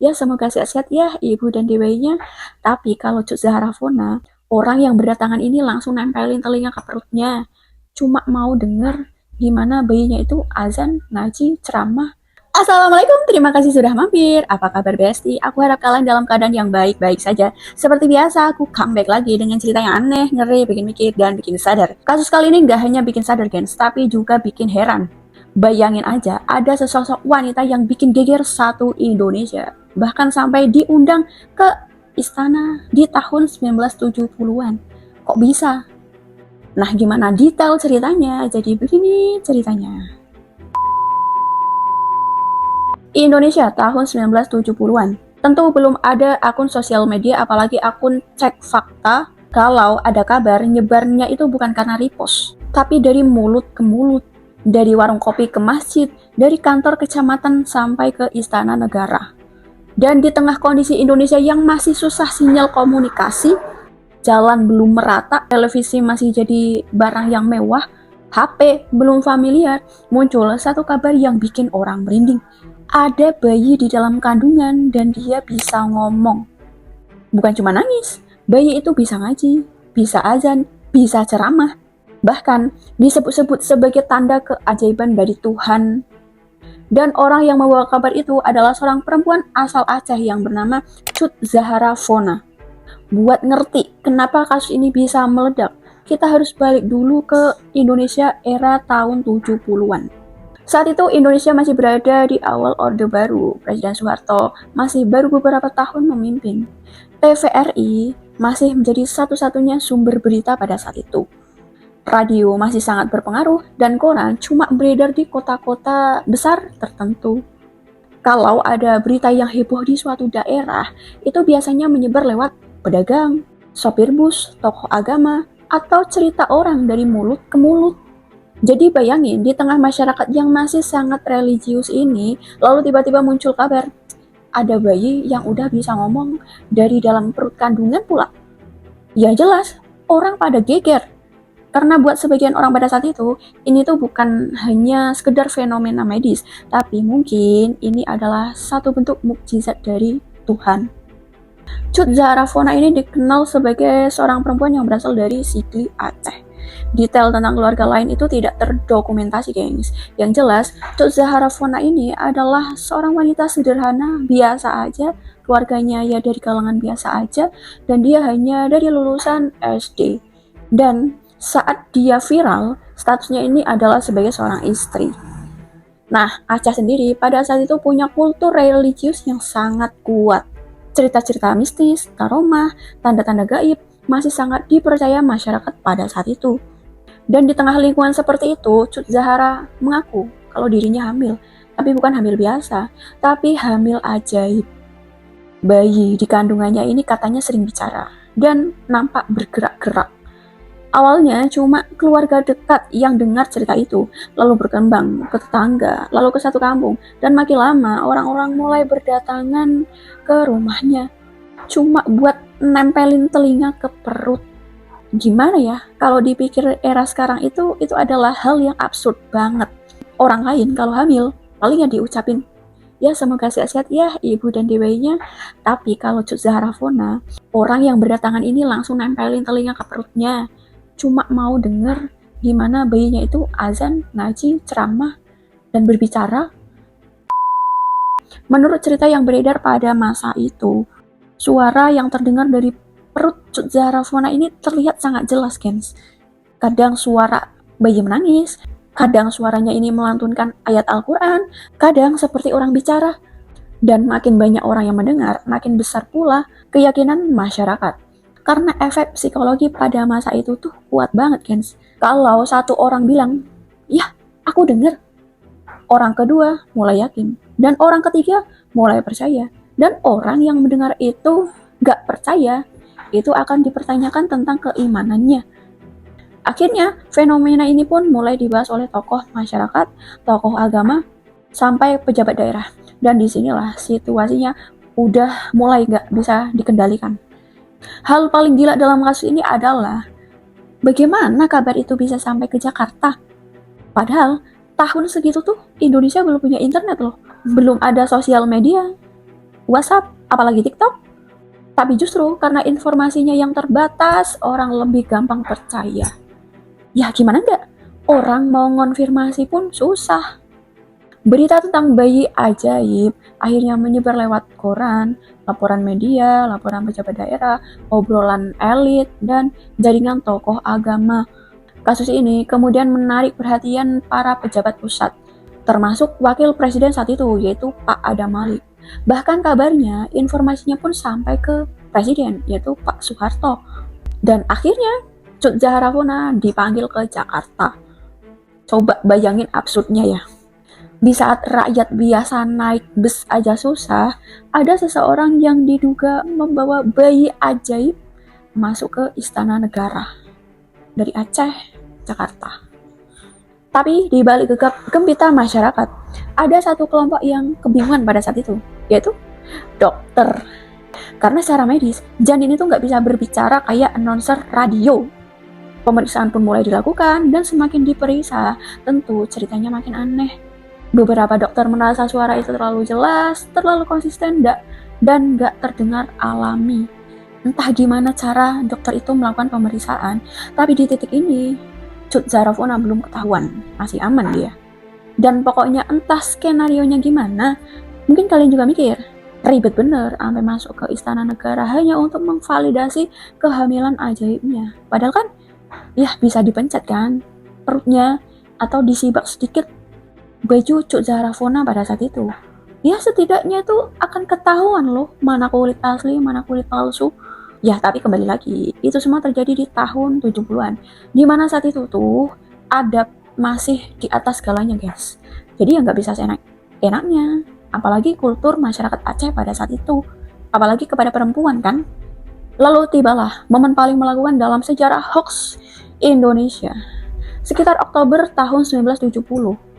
Ya semoga sehat-sehat ya ibu dan bayinya. Tapi kalau Cuk Zahra Fona, orang yang berdatangan ini langsung nempelin telinga ke perutnya. Cuma mau denger gimana bayinya itu azan, ngaji, ceramah. Assalamualaikum, terima kasih sudah mampir. Apa kabar Besti? Aku harap kalian dalam keadaan yang baik-baik saja. Seperti biasa, aku comeback lagi dengan cerita yang aneh, ngeri, bikin mikir, dan bikin sadar. Kasus kali ini gak hanya bikin sadar, gens, tapi juga bikin heran. Bayangin aja, ada sesosok wanita yang bikin geger satu Indonesia. Bahkan sampai diundang ke istana di tahun 1970-an. Kok bisa? Nah, gimana detail ceritanya? Jadi begini ceritanya. Indonesia tahun 1970-an. Tentu belum ada akun sosial media apalagi akun cek fakta. Kalau ada kabar, nyebarnya itu bukan karena repost, tapi dari mulut ke mulut, dari warung kopi ke masjid, dari kantor kecamatan sampai ke istana negara. Dan di tengah kondisi Indonesia yang masih susah sinyal komunikasi, jalan belum merata, televisi masih jadi barang yang mewah, HP belum familiar, muncul satu kabar yang bikin orang merinding. Ada bayi di dalam kandungan dan dia bisa ngomong. Bukan cuma nangis, bayi itu bisa ngaji, bisa azan, bisa ceramah. Bahkan disebut-sebut sebagai tanda keajaiban dari Tuhan. Dan orang yang membawa kabar itu adalah seorang perempuan asal Aceh yang bernama Cuk Zahra Fona. Buat ngerti kenapa kasus ini bisa meledak, kita harus balik dulu ke Indonesia era tahun 70-an. Saat itu Indonesia masih berada di awal Orde Baru. Presiden Soeharto masih baru beberapa tahun memimpin. TVRI masih menjadi satu-satunya sumber berita pada saat itu. Radio masih sangat berpengaruh dan koran cuma beredar di kota-kota besar tertentu. Kalau ada berita yang heboh di suatu daerah, itu biasanya menyebar lewat pedagang, sopir bus, tokoh agama, atau cerita orang dari mulut ke mulut. Jadi bayangin, di tengah masyarakat yang masih sangat religius ini, lalu tiba-tiba muncul kabar, ada bayi yang udah bisa ngomong dari dalam perut kandungan pula. Ya jelas, orang pada geger. Karena buat sebagian orang pada saat itu, ini tuh bukan hanya sekedar fenomena medis, tapi mungkin ini adalah satu bentuk mukjizat dari Tuhan. Cuk Zahra Fona ini dikenal sebagai seorang perempuan yang berasal dari Sigli, Aceh. Detail tentang keluarga lain itu tidak terdokumentasi, gengs. Yang jelas, Cuk Zahra Fona ini adalah seorang wanita sederhana, biasa aja, keluarganya ya dari kalangan biasa aja, dan dia hanya dari lulusan SD. Dan saat dia viral, statusnya ini adalah sebagai seorang istri. Nah, Aceh sendiri pada saat itu punya kultur religius yang sangat kuat. Cerita-cerita mistis, karomah, tanda-tanda gaib masih sangat dipercaya masyarakat pada saat itu. Dan di tengah lingkungan seperti itu, Cuk Zahra mengaku kalau dirinya hamil. Tapi bukan hamil biasa, tapi hamil ajaib. Bayi di kandungannya ini katanya sering bicara dan nampak bergerak-gerak. Awalnya cuma keluarga dekat yang dengar cerita itu, lalu berkembang ke tetangga, lalu ke satu kampung, dan makin lama orang-orang mulai berdatangan ke rumahnya. Cuma buat nempelin telinga ke perut. Gimana ya, kalau dipikir era sekarang itu adalah hal yang absurd banget. Orang lain kalau hamil, palingnya diucapin, ya semoga sehat-sehat ya ibu dan bayinya. Tapi kalau Cuk Zahra Fona, orang yang berdatangan ini langsung nempelin telinga ke perutnya. Cuma mau denger gimana bayinya itu azan, ngaji, ceramah, dan berbicara. Menurut cerita yang beredar pada masa itu, suara yang terdengar dari perut Cuk Zahra Fona ini terlihat sangat jelas, gens. Kadang suara bayi menangis, kadang suaranya ini melantunkan ayat Al-Quran, kadang seperti orang bicara. Dan makin banyak orang yang mendengar, makin besar pula keyakinan masyarakat. Karena efek psikologi pada masa itu tuh kuat banget, gens. Kalau satu orang bilang, ya aku dengar, orang kedua mulai yakin, dan orang ketiga mulai percaya. Dan orang yang mendengar itu gak percaya, itu akan dipertanyakan tentang keimanannya. Akhirnya, fenomena ini pun mulai dibahas oleh tokoh masyarakat, tokoh agama, sampai pejabat daerah. Dan disinilah situasinya udah mulai gak bisa dikendalikan. Hal paling gila dalam kasus ini adalah bagaimana kabar itu bisa sampai ke Jakarta. Padahal tahun segitu tuh Indonesia belum punya internet loh, belum ada sosial media. WhatsApp, apalagi TikTok. Tapi justru karena informasinya yang terbatas, orang lebih gampang percaya. Ya gimana enggak? Orang mau ngonfirmasi pun susah. Berita tentang bayi ajaib akhirnya menyebar lewat koran, laporan media, laporan pejabat daerah, obrolan elit, dan jaringan tokoh agama. Kasus ini kemudian menarik perhatian para pejabat pusat, termasuk wakil presiden saat itu, yaitu Pak Adam Malik. Bahkan kabarnya informasinya pun sampai ke presiden, yaitu Pak Soeharto. Dan akhirnya Cut Zahra Fona dipanggil ke Jakarta. Coba bayangin absurdnya ya. Di saat rakyat biasa naik bus aja susah, ada seseorang yang diduga membawa bayi ajaib masuk ke Istana Negara dari Aceh, Jakarta. Tapi di balik gegap gempita masyarakat, ada satu kelompok yang kebingungan pada saat itu, yaitu dokter. Karena secara medis, janin itu nggak bisa berbicara kayak announcer radio. Pemeriksaan pun mulai dilakukan, dan semakin diperiksa, tentu ceritanya makin aneh. Beberapa dokter merasa suara itu terlalu jelas, terlalu konsisten, dan nggak terdengar alami. Entah gimana cara dokter itu melakukan pemeriksaan, tapi di titik ini, Cut Zahra Fona belum ketahuan, masih aman dia. Dan pokoknya entah skenarionya gimana, mungkin kalian juga mikir, ribet bener sampai masuk ke Istana Negara hanya untuk memvalidasi kehamilan ajaibnya. Padahal kan, ya bisa dipencet kan perutnya, atau disibak sedikit baju Cut Zahra Fona pada saat itu. Ya setidaknya tuh akan ketahuan loh mana kulit asli, mana kulit palsu. Ya tapi kembali lagi, itu semua terjadi di tahun 70-an. Dimana saat itu tuh adab masih di atas segalanya guys. Jadi ya nggak bisa seenak-enaknya. Apalagi kultur masyarakat Aceh pada saat itu. Apalagi kepada perempuan kan. Lalu tibalah momen paling melakukan dalam sejarah hoax Indonesia. Sekitar Oktober tahun 1970.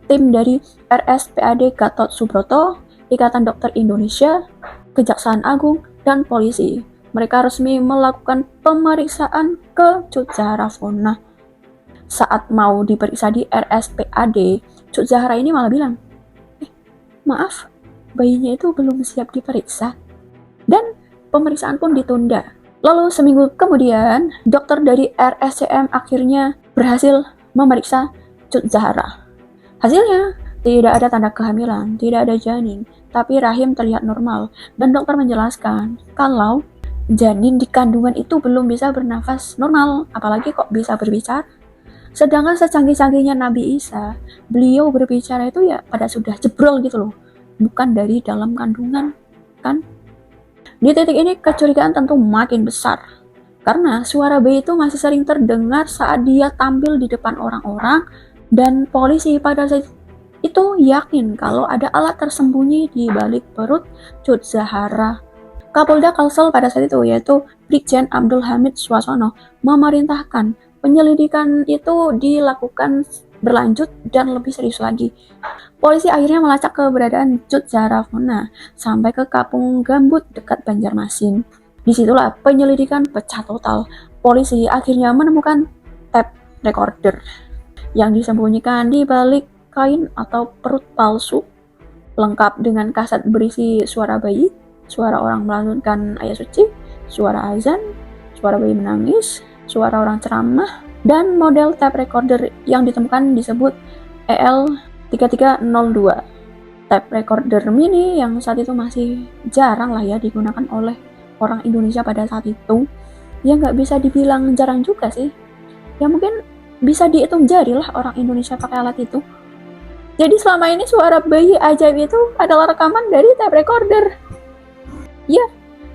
Tim dari RSPAD Gatot Subroto, Ikatan Dokter Indonesia, Kejaksaan Agung, dan polisi. Mereka resmi melakukan pemeriksaan ke Cut Zahra Fona. Saat mau diperiksa di RSPAD, Cut Zahra ini malah bilang, maaf, bayinya itu belum siap diperiksa. Dan pemeriksaan pun ditunda. Lalu seminggu kemudian, dokter dari RSCM akhirnya berhasil memeriksa Cut Zahra. Hasilnya, tidak ada tanda kehamilan, tidak ada janin, tapi rahim terlihat normal. Dan dokter menjelaskan kalau janin di kandungan itu belum bisa bernafas normal, apalagi kok bisa berbicara. Sedangkan secanggih-canggihnya Nabi Isa, beliau berbicara itu ya pada sudah jebrol gitu loh, bukan dari dalam kandungan, kan? Di titik ini kecurigaan tentu makin besar, karena suara bayi itu masih sering terdengar saat dia tampil di depan orang-orang. Dan polisi pada saat itu yakin kalau ada alat tersembunyi di balik perut Cut Zahra. Kapolda Kalsel pada saat itu, yaitu Brigjen Abdul Hamid Swasono, memerintahkan penyelidikan itu dilakukan berlanjut dan lebih serius lagi. Polisi akhirnya melacak keberadaan Cut Zahra Fona sampai ke Kampung Gambut dekat Banjarmasin. Disitulah penyelidikan pecah total. Polisi akhirnya menemukan tape recorder yang disembunyikan di balik kain atau perut palsu, lengkap dengan kaset berisi suara bayi, suara orang melantunkan ayat suci, suara azan, suara bayi menangis, suara orang ceramah, dan model tape recorder yang ditemukan disebut EL3302. Tape recorder mini yang saat itu masih jarang lah ya digunakan oleh orang Indonesia pada saat itu. Ya nggak bisa dibilang jarang juga sih. Ya mungkin bisa dihitung jari lah orang Indonesia pakai alat itu. Jadi selama ini suara bayi ajaib itu adalah rekaman dari tape recorder. Ya,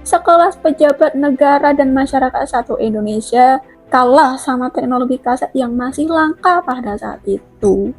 sekelas pejabat negara dan masyarakat satu Indonesia kalah sama teknologi kaset yang masih langka pada saat itu.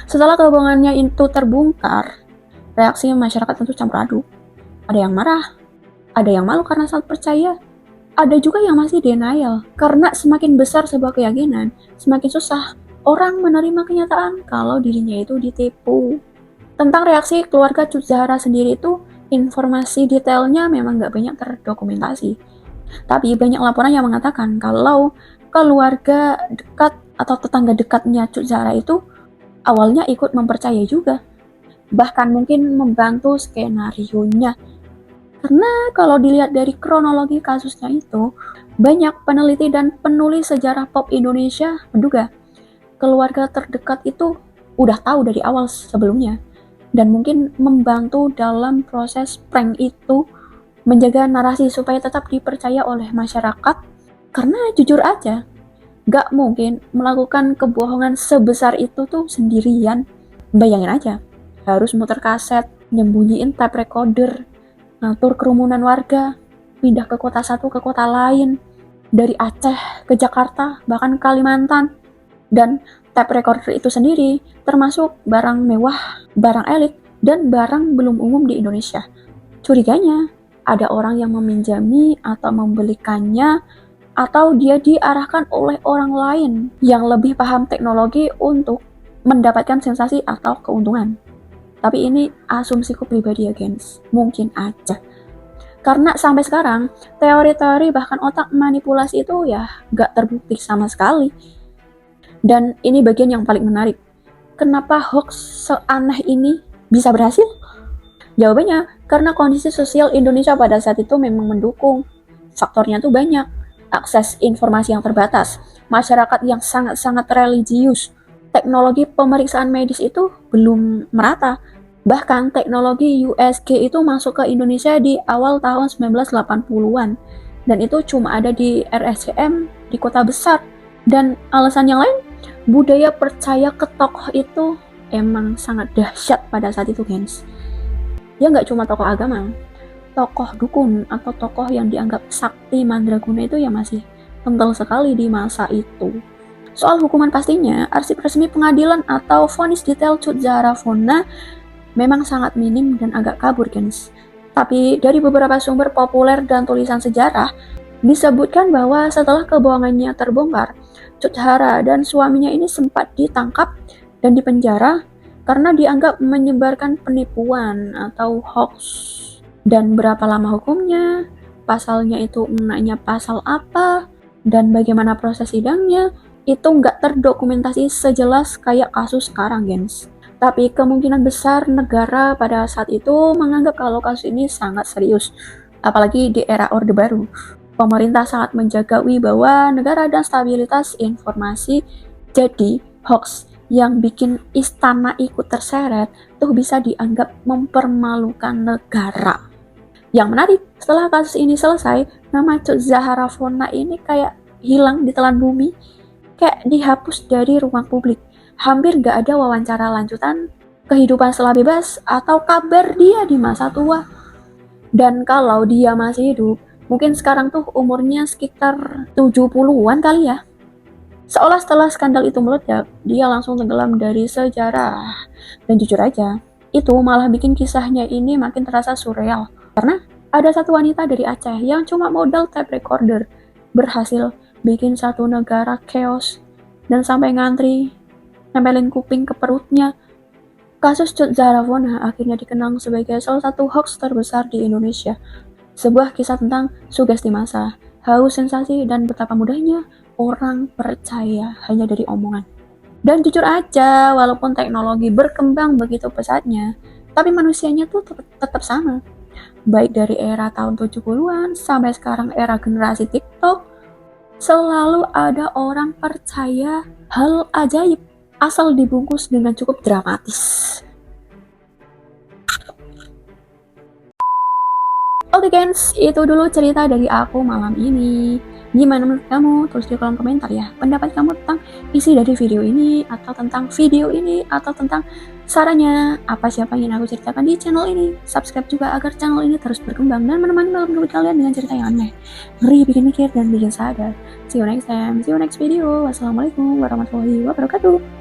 Setelah kebohongannya itu terbongkar, reaksi masyarakat tentu campur aduk. Ada yang marah, ada yang malu karena saat percaya, ada juga yang masih denial, karena semakin besar sebuah keyakinan, semakin susah orang menerima kenyataan kalau dirinya itu ditipu. Tentang reaksi keluarga Cut Zahra sendiri itu, informasi detailnya memang nggak banyak terdokumentasi. Tapi banyak laporan yang mengatakan kalau keluarga dekat atau tetangga dekatnya Cut Zahra itu awalnya ikut mempercayai juga. bahkan mungkin membantu skenario-nya. Karena kalau dilihat dari kronologi kasusnya itu, banyak peneliti dan penulis sejarah pop Indonesia menduga keluarga terdekat itu udah tahu dari awal sebelumnya, dan mungkin membantu dalam proses prank itu, menjaga narasi supaya tetap dipercaya oleh masyarakat. Karena jujur aja, gak mungkin melakukan kebohongan sebesar itu tuh sendirian. Bayangin aja, harus muter kaset, nyembunyiin tape recorder, ngatur kerumunan warga, pindah ke kota satu ke kota lain, dari Aceh ke Jakarta, bahkan Kalimantan. Dan tape recorder itu sendiri termasuk barang mewah, barang elit, dan barang belum umum di Indonesia. Curiganya, ada orang yang meminjami atau membelikannya, atau dia diarahkan oleh orang lain yang lebih paham teknologi untuk mendapatkan sensasi atau keuntungan. Tapi ini asumsiku pribadi ya gengs, mungkin aja. Karena sampai sekarang, teori-teori bahkan otak manipulasi itu ya gak terbukti sama sekali. Dan ini bagian yang paling menarik. Kenapa hoax seaneh ini bisa berhasil? Jawabannya, karena kondisi sosial Indonesia pada saat itu memang mendukung. Faktornya tuh banyak. Akses informasi yang terbatas, masyarakat yang sangat-sangat religius, teknologi pemeriksaan medis itu belum merata. Bahkan teknologi USG itu masuk ke Indonesia di awal tahun 1980-an. Dan itu cuma ada di RSCM di kota besar. Dan alasan yang lain, budaya percaya ke tokoh itu emang sangat dahsyat pada saat itu, gengs. Ya nggak cuma tokoh agama, tokoh dukun atau tokoh yang dianggap sakti mandraguna itu ya masih kental sekali di masa itu. Soal hukuman pastinya, arsip resmi pengadilan atau vonis detail Cut Zahra Fonna memang sangat minim dan agak kabur, gengs. Tapi dari beberapa sumber populer dan tulisan sejarah, disebutkan bahwa setelah kebohongannya terbongkar, Cut Zahra dan suaminya ini sempat ditangkap dan dipenjara karena dianggap menyebarkan penipuan atau hoax. Dan berapa lama hukumnya, pasalnya itu enaknya pasal apa, dan bagaimana proses sidangnya, itu nggak terdokumentasi sejelas kayak kasus sekarang, gengs. Tapi kemungkinan besar negara pada saat itu menganggap kalau kasus ini sangat serius, apalagi di era Orde Baru. Pemerintah sangat menjaga wibawa negara dan stabilitas informasi, jadi hoax yang bikin istana ikut terseret tuh bisa dianggap mempermalukan negara. Yang menarik, setelah kasus ini selesai, nama Cut Zahra Fonna ini kayak hilang ditelan bumi, kayak dihapus dari ruang publik. Hampir gak ada wawancara lanjutan, kehidupan setelah bebas, atau kabar dia di masa tua. Dan kalau dia masih hidup, mungkin sekarang tuh umurnya sekitar 70-an kali ya. Seolah setelah skandal itu meledak, dia langsung tenggelam dari sejarah. Dan jujur aja, itu malah bikin kisahnya ini makin terasa surreal. Karena ada satu wanita dari Aceh yang cuma modal tape recorder berhasil bikin satu negara chaos dan sampai ngantri, nempelin kuping ke perutnya. Kasus Cut Zahra Fonna akhirnya dikenang sebagai salah satu hoax terbesar di Indonesia. Sebuah kisah tentang sugesti massa, haus sensasi, dan betapa mudahnya orang percaya hanya dari omongan. Dan jujur aja, walaupun teknologi berkembang begitu pesatnya, tapi manusianya tuh tetap sama. Baik dari era tahun 70-an sampai sekarang era generasi TikTok, selalu ada orang percaya hal ajaib asal dibungkus dengan cukup dramatis. Oke gengs, itu dulu cerita dari aku malam ini. Gimana menurut kamu? Tulis di kolom komentar ya pendapat kamu tentang isi dari video ini, atau tentang video ini, atau tentang sarannya apa siapa yang ingin aku ceritakan di channel ini. Subscribe juga agar channel ini terus berkembang dan menemani malam minggu kalian dengan cerita yang aneh, ngeri, bikin mikir, dan bikin sadar. See you next time, see you next video. Wassalamualaikum warahmatullahi wabarakatuh.